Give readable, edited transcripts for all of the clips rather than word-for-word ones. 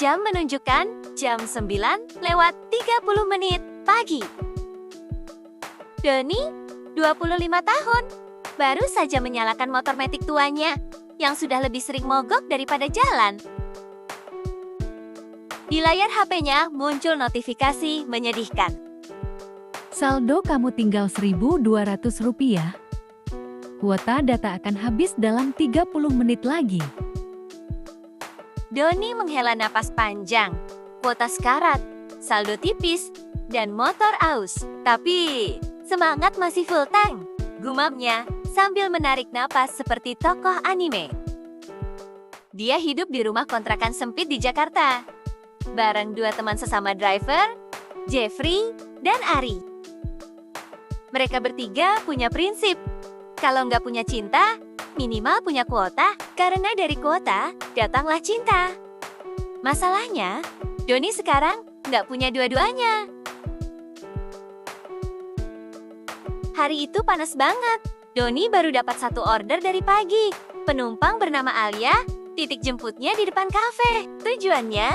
Jam menunjukkan jam 9:30 pagi. Doni, 25 tahun, baru saja menyalakan motor metik tuanya yang sudah lebih sering mogok daripada jalan. Di layar HP-nya muncul notifikasi menyedihkan. Saldo kamu tinggal Rp1.200. Kuota data akan habis dalam 30 menit lagi. Doni menghela napas panjang. Kuota sekarat, saldo tipis, dan motor aus. Tapi semangat masih full tank, gumamnya sambil menarik napas seperti tokoh anime. Dia hidup di rumah kontrakan sempit di Jakarta, bareng dua teman sesama driver, Jeffrey dan Ari. Mereka bertiga punya prinsip, kalau nggak punya cinta, minimal punya kuota, karena dari kuota, datanglah cinta. Masalahnya, Doni sekarang nggak punya dua-duanya. Hari itu panas banget. Doni baru dapat satu order dari pagi. Penumpang bernama Alia, titik jemputnya di depan kafe. Tujuannya,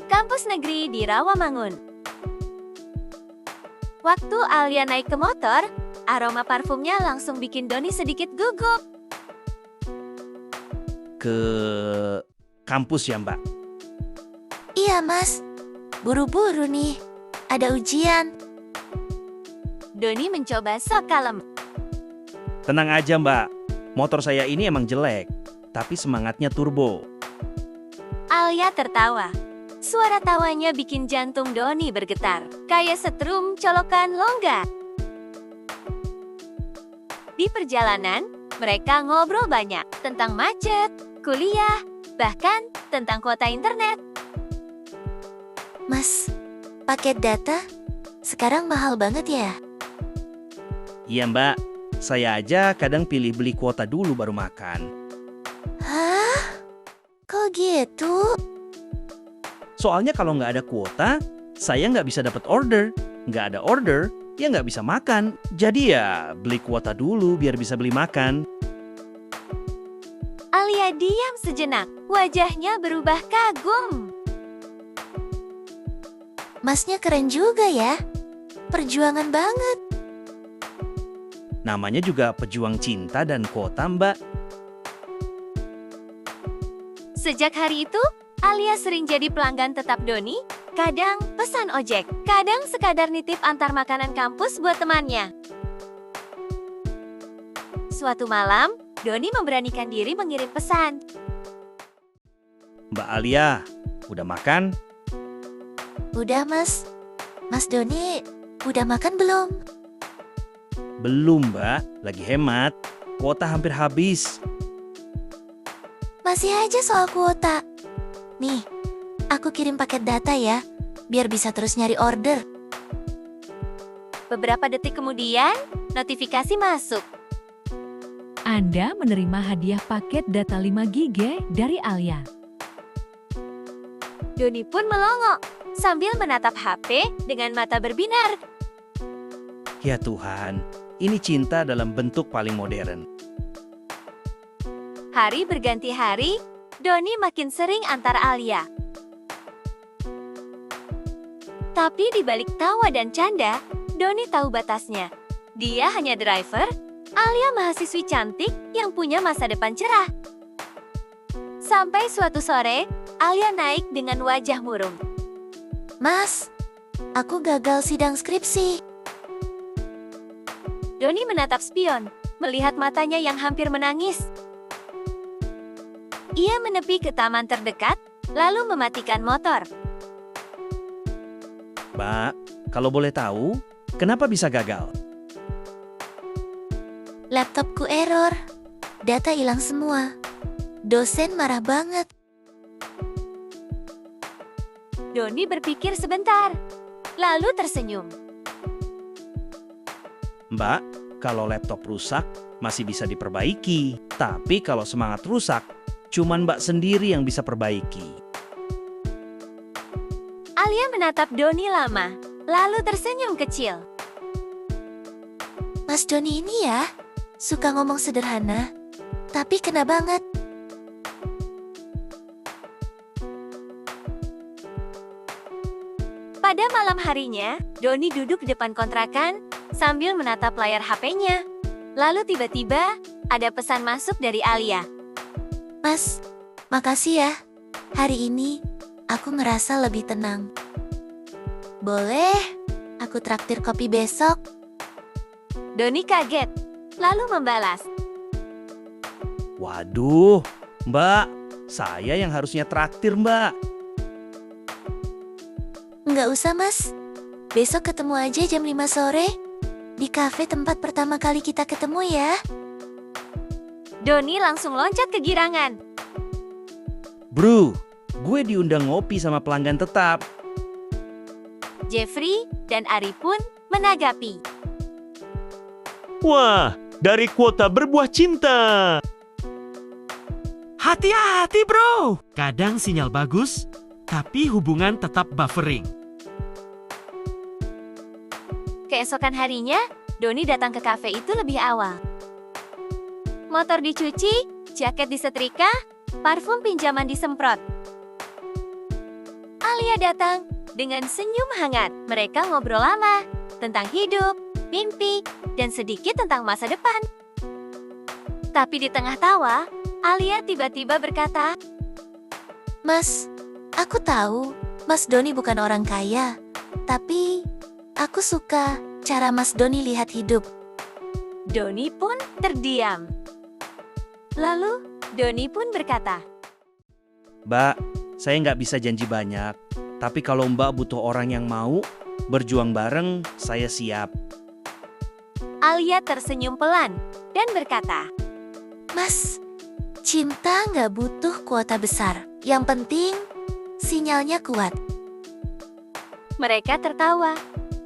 kampus negeri di Rawamangun. Waktu Alia naik ke motor, aroma parfumnya langsung bikin Doni sedikit gugup. Ke kampus ya, Mbak? Iya, Mas. Buru-buru nih. Ada ujian. Doni mencoba sok kalem. Tenang aja, Mbak. Motor saya ini emang jelek, tapi semangatnya turbo. Alia tertawa. Suara tawanya bikin jantung Doni bergetar, kayak setrum colokan longga. Di perjalanan, mereka ngobrol banyak tentang macet, kuliah, bahkan tentang kuota internet. Mas, paket data sekarang mahal banget ya? Iya, Mbak. Saya aja kadang pilih beli kuota dulu baru makan. Hah? Kok gitu? Soalnya kalau nggak ada kuota, saya nggak bisa dapat order. Nggak ada order, ya nggak bisa makan. Jadi ya beli kuota dulu biar bisa beli makan. Alia diam sejenak, wajahnya berubah kagum. Masnya keren juga ya. Perjuangan banget. Namanya juga pejuang cinta dan kuota, Mbak. Sejak hari itu, Alia sering jadi pelanggan tetap Doni, kadang pesan ojek, kadang sekadar nitip antar makanan kampus buat temannya. Suatu malam, Doni memberanikan diri mengirim pesan. Mbak Alia, udah makan? Udah, Mas. Mas Doni, udah makan belum? Belum, Mbak. Lagi hemat. Kuota hampir habis. Masih aja soal kuota. Nih, aku kirim paket data ya, biar bisa terus nyari order. Beberapa detik kemudian, notifikasi masuk. Anda menerima hadiah paket data 5 GB dari Alia. Doni pun melongo, sambil menatap HP dengan mata berbinar. Ya Tuhan, ini cinta dalam bentuk paling modern. Hari berganti hari, Doni makin sering antar Alia. Tapi di balik tawa dan canda, Doni tahu batasnya. Dia hanya driver, Alia mahasiswi cantik yang punya masa depan cerah. Sampai suatu sore, Alia naik dengan wajah murung. Mas, aku gagal sidang skripsi. Doni menatap spion, melihat matanya yang hampir menangis. Ia menepi ke taman terdekat, lalu mematikan motor. Mbak, kalau boleh tahu, kenapa bisa gagal? Laptopku error. Data hilang semua. Dosen marah banget. Doni berpikir sebentar, lalu tersenyum. Mbak, kalau laptop rusak, masih bisa diperbaiki. Tapi kalau semangat rusak, cuman Mbak sendiri yang bisa perbaiki. Alia menatap Doni lama, lalu tersenyum kecil. Mas Doni ini ya, suka ngomong sederhana, tapi kena banget. Pada malam harinya, Doni duduk di depan kontrakan sambil menatap layar HP-nya. Lalu tiba-tiba, ada pesan masuk dari Alia. Mas, makasih ya. Hari ini, aku ngerasa lebih tenang. Boleh, aku traktir kopi besok. Doni kaget, lalu membalas. Waduh, Mbak, saya yang harusnya traktir, Mbak. Nggak usah, Mas. Besok ketemu aja jam 5 sore. Di kafe tempat pertama kali kita ketemu ya. Doni langsung loncat kegirangan. Bro, gue diundang ngopi sama pelanggan tetap. Jeffrey dan Ari pun menanggapi. Wah, dari kuota berbuah cinta. Hati-hati bro, kadang sinyal bagus, tapi hubungan tetap buffering. Keesokan harinya, Doni datang ke kafe itu lebih awal. Motor dicuci, jaket disetrika, parfum pinjaman disemprot. Alia datang dengan senyum hangat. Mereka ngobrol lama tentang hidup, mimpi, dan sedikit tentang masa depan. Tapi di tengah tawa, Alia tiba-tiba berkata, Mas, aku tahu Mas Doni bukan orang kaya. Tapi, aku suka cara Mas Doni lihat hidup. Doni pun terdiam. Lalu, Doni pun berkata, Mbak, saya nggak bisa janji banyak. Tapi kalau Mbak butuh orang yang mau berjuang bareng, saya siap. Alia tersenyum pelan dan berkata, Mas, cinta nggak butuh kuota besar. Yang penting, sinyalnya kuat. mereka tertawa.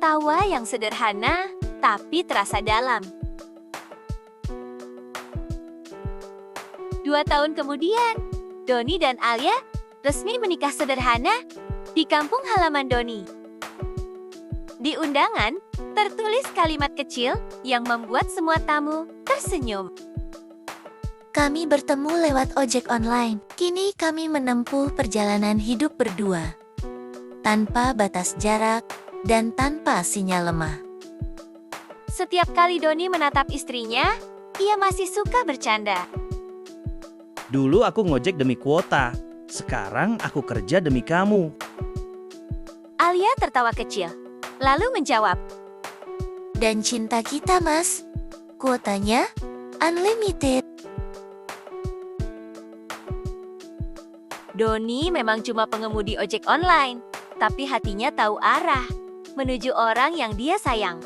Tawa yang sederhana, tapi terasa dalam. 2 tahun kemudian, Doni dan Alia resmi menikah sederhana di kampung halaman Doni. Di undangan, tertulis kalimat kecil yang membuat semua tamu tersenyum. Kami bertemu lewat ojek online. Kini kami menempuh perjalanan hidup berdua. Tanpa batas jarak dan tanpa sinyal lemah. Setiap kali Doni menatap istrinya, ia masih suka bercanda. Dulu aku ngojek demi kuota. Sekarang aku kerja demi kamu. Alia tertawa kecil, lalu menjawab, Dan cinta kita, Mas. Kuotanya unlimited. Doni memang cuma pengemudi ojek online, tapi hatinya tahu arah, menuju orang yang dia sayang.